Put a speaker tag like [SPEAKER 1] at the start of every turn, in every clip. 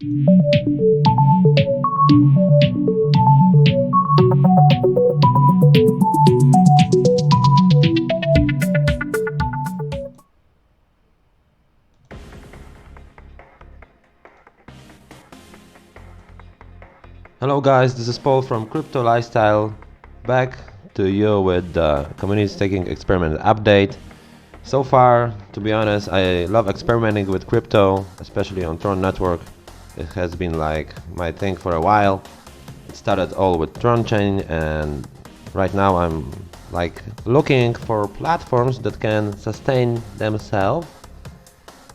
[SPEAKER 1] Hello guys, this is Paul from Crypto Lifestyle, back to you with the community staking experiment update. So far, to be honest, I love experimenting with crypto, especially on TRON network. It has been like my thing for a while. It started all with TRON chain, and right now I'm like looking for platforms that can sustain themselves.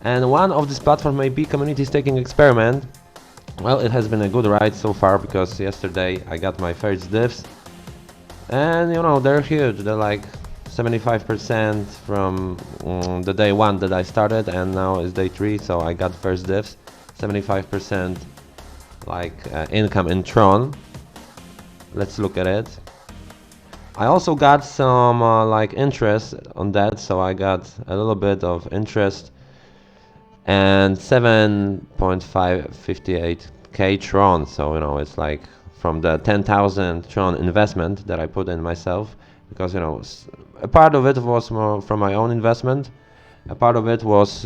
[SPEAKER 1] And one of these platforms may be community staking experiment. Well, it has been a good ride so far, because yesterday I got my first DIVS, and you know, they're huge. They're like 75% from the day one that I started, and now is day 3, so I got first DIVS, 75% like income in TRON. Let's look at it. I also got some like interest on that, so I got a little bit of interest, and 7.558k TRON. So you know, it's like from the 10,000 TRON investment that I put in myself, because you know, a part of it was more from my own investment, a part of it was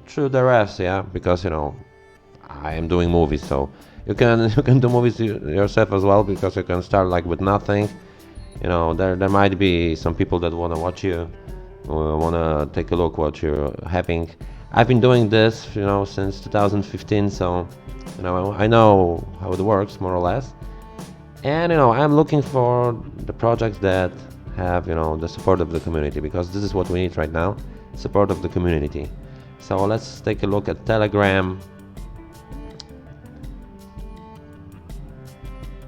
[SPEAKER 1] through the refs, yeah, because you know, I am doing movies, so you can do movies yourself as well, because you can start like with nothing. You know, there might be some people that want to watch you, want to take a look what you're having. I've been doing this, you know, since 2015, so you know, I know how it works more or less. And you know, I'm looking for the projects that have, you know, the support of the community, because this is what we need right now, support of the community. So let's take a look at Telegram.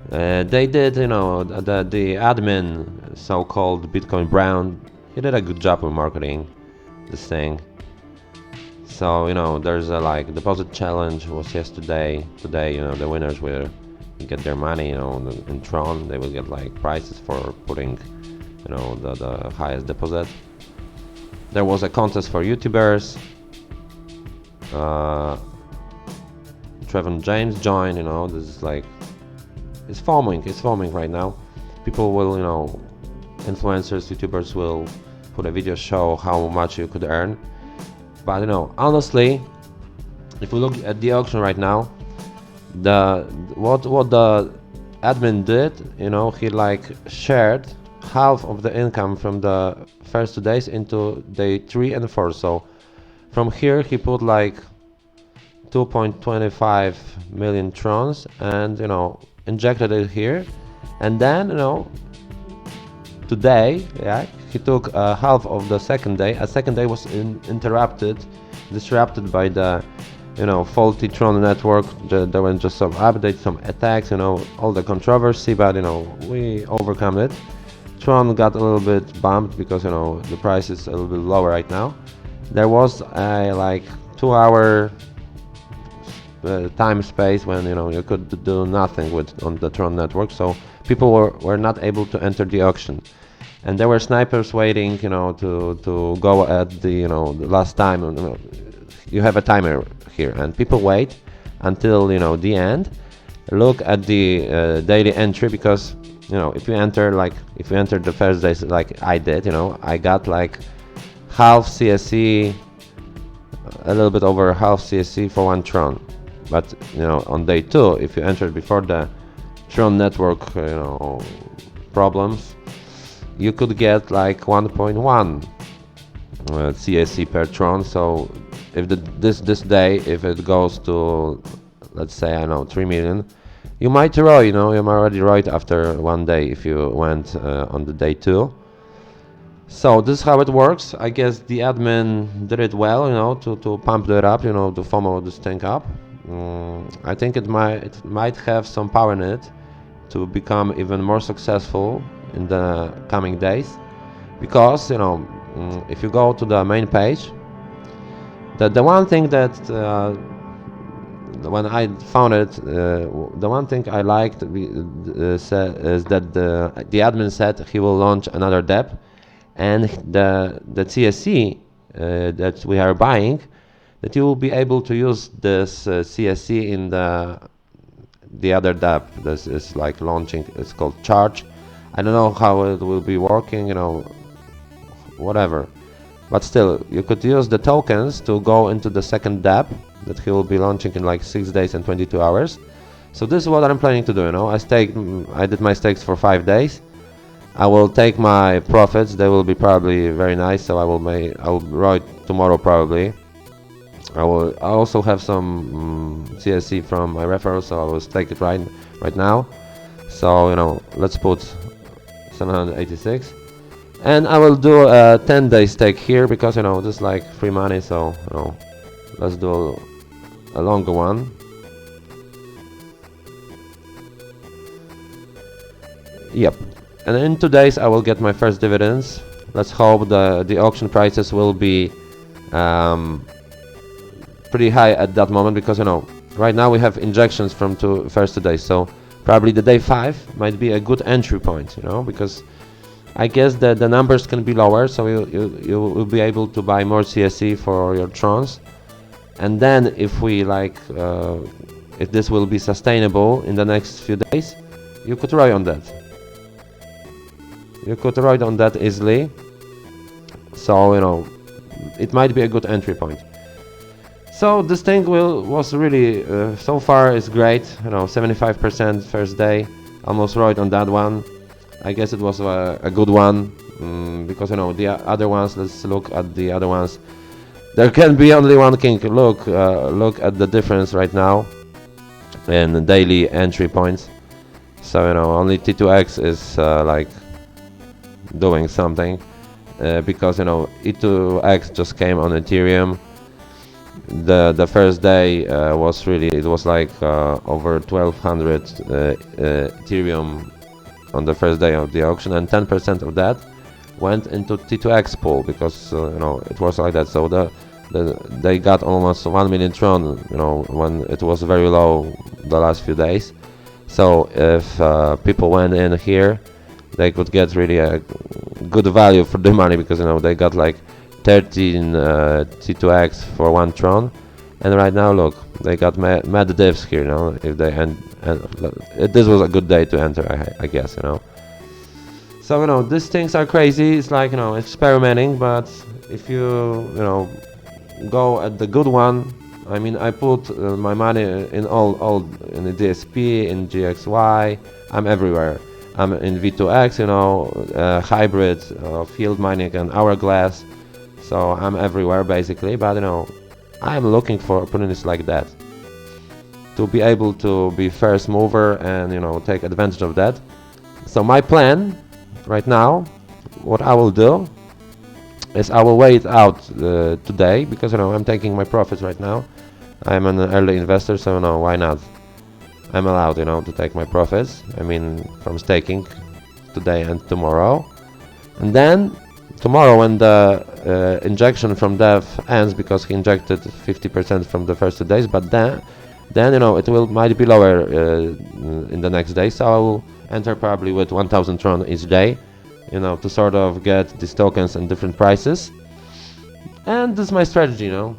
[SPEAKER 1] They did, you know, the admin, so-called Bitcoin Brown, he did a good job with marketing this thing. So you know, there's a like deposit challenge was yesterday. Today, you know, the winners will get their money, you know, in TRON. They will get like prizes for putting, you know, the highest deposit. There was a contest for YouTubers. Trevon James joined, you know, this is like, it's forming right now. People will, you know, influencers, YouTubers will put a video show how much you could earn. But you know, honestly, if we look at the auction right now, what the admin did, you know, he like shared half of the income from the first 2 days into day 3 and 4. So from here he put like 2.25 million TRONs, and you know, injected it here, and then you know, today, yeah, he took half of the second day. A second day was disrupted by the, you know, faulty TRON network. There were just some updates, some attacks, you know, all the controversy, but you know, we overcome it. TRON got a little bit bumped because, you know, the price is a little bit lower right now. There was a like 2-hour time space when, you know, you could do nothing with on the TRON network, so people were not able to enter the auction. And there were snipers waiting, you know, to go at the, you know, the last time. You know, you have a timer here, and people wait until, you know, the end. Look at the daily entry, because you know, if you enter the first days like I did, you know, I got like half CSE, a little bit over half CSE for 1 TRON. But you know, on day 2, if you entered before the TRON network, you know, problems, you could get like 1.1 CSE per TRON. So if this day, if it goes to, let's say, I don't know, 3 million, you might ROI, you know, you're already ROI after 1 day if you went on the day 2. So this is how it works. I guess the admin did it well, you know, to pump it up, you know, to FOMO this thing up. I think it might have some power in it to become even more successful in the coming days, because you know, if you go to the main page, the one thing that when I found it, the one thing I liked is that the admin said he will launch another DAPP, and the CSE that we are buying, that you will be able to use this CSE in the other DAPP. This is like launching. It's called Charge. I don't know how it will be working, you know, whatever. But still, you could use the tokens to go into the second DAPP that he will be launching in like 6 days and 22 hours. So this is what I'm planning to do, you know. I did my stakes for 5 days. I will take my profits. They will be probably very nice. So I will write tomorrow probably. I also have some CSE from my referral, so I will stake it right now. So, you know, let's put 786. And I will do a 10-day stake here because, you know, this is like free money, so, you know, let's do a longer one. Yep. And in 2 days I will get my first dividends. Let's hope the auction prices will be pretty high at that moment, because, you know, right now we have injections from first 2 days, so probably the day 5 might be a good entry point, you know, because I guess that the numbers can be lower, so you will be able to buy more CSE for your TRONs. And then if we like, if this will be sustainable in the next few days, you could ride on that. You could ride on that easily. So, you know, it might be a good entry point. So this thing was really, so far is great, you know, 75% first day, almost right on that one. I guess it was a good one, because, you know, the other ones, let's look at the other ones. There can be only one king. Look at the difference right now in daily entry points. So, you know, only T2X is like doing something, because, you know, E2X just came on Ethereum. The first day was really, it was like over 1200 Ethereum on the first day of the auction, and 10% of that went into T2X pool, because you know, it was like that. So they got almost 1 million TRON, you know, when it was very low the last few days. So if people went in here, they could get really a good value for the money, because, you know, they got like 13 T2X for 1 TRON, and right now look, they got mad DIVS here, you know. If they this was a good day to enter, I guess, you know. So, you know, these things are crazy. It's like, you know, experimenting, but if you know, go at the good one, I mean, I put my money in all in the DSP, in GXY. I'm everywhere. I'm in V2X, you know, hybrid, field mining, and hourglass. So I'm everywhere basically, but, you know, I'm looking for opportunities like that, to be able to be first mover and, you know, take advantage of that. So my plan right now, what I will do is I will wait out today, because, you know, I'm taking my profits right now. I'm an early investor, so, you know, why not? I'm allowed, you know, to take my profits, I mean, from staking today and tomorrow. And then tomorrow, when the injection from Dev ends, because he injected 50% from the first 2 days, but then, you know, it might be lower in the next day, so I will enter probably with 1000 TRON each day, you know, to sort of get these tokens in different prices. And this is my strategy, you know.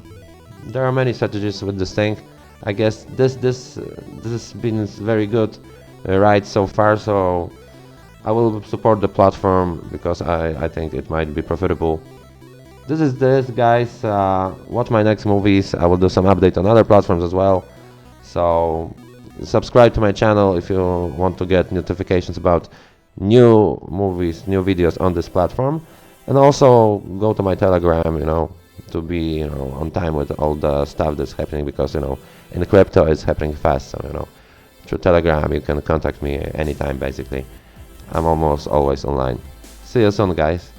[SPEAKER 1] There are many strategies with this thing. I guess this has been very good ride so far, so I will support the platform, because I think it might be profitable. This is this, guys. Watch my next movies. I will do some update on other platforms as well. So subscribe to my channel if you want to get notifications about new movies, new videos on this platform. And also go to my Telegram, you know, to be, you know, on time with all the stuff that's happening, because, you know, in crypto it's happening fast. So, you know, through Telegram you can contact me anytime basically. I'm almost always online. See you soon, guys.